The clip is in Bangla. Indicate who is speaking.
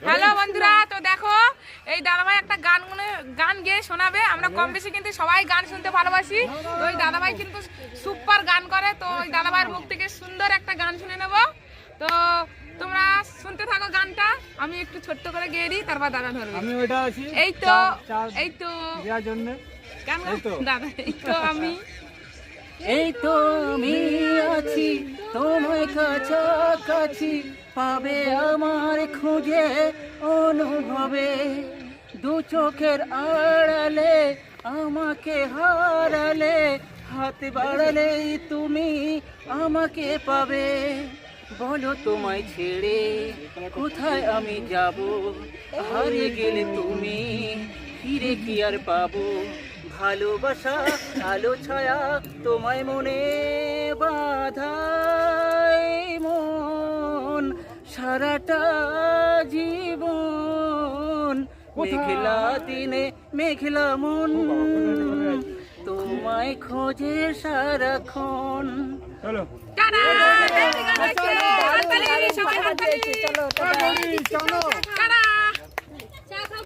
Speaker 1: হ্যালো বন্ধুরা, তো দেখো এই দাদাভাই একটা গান গেয়ে শোনাবে। আমরা কম বেশি কিন্তু সবাই গান শুনতে ভালোবাসি। তো ওই দাদাভাই কিন্তু সুপার গান করে। তো ওই দাদাভাইয়ের মুখ থেকে সুন্দর একটা গান শুনে নেব। তো তোমরা শুনতে থাকো গানটা, আমি একটু ছোট্ট করে গেয়ে দিই, তারপর দাদা ধরবে।
Speaker 2: আমি ওইটা আছি
Speaker 1: এই তো
Speaker 2: দেওয়ার জন্য।
Speaker 1: কেন দাদা, এই তো আমি
Speaker 3: আছি তোমায় কাছাকাছি, পাবে আমার খুঁজে অনুভবে, দু চোখের আড়ালে আমাকে হারালে, হাত বাড়ালেই তুমি আমাকে পাবে। বলো তোমায় ছেড়ে কোথায় আমি যাব, হারিয়ে গেলে তুমি ফিরে কি আর পাবো। ভালোবাসা আলো ছায়া তোমায় মনে বাঁধাই মন, সারাটা জীবন মেঘলা দিনে মেঘলা মন, তোমায় খোঁজে সারাক্ষণ।
Speaker 2: চলো
Speaker 1: টাটা।
Speaker 2: চলো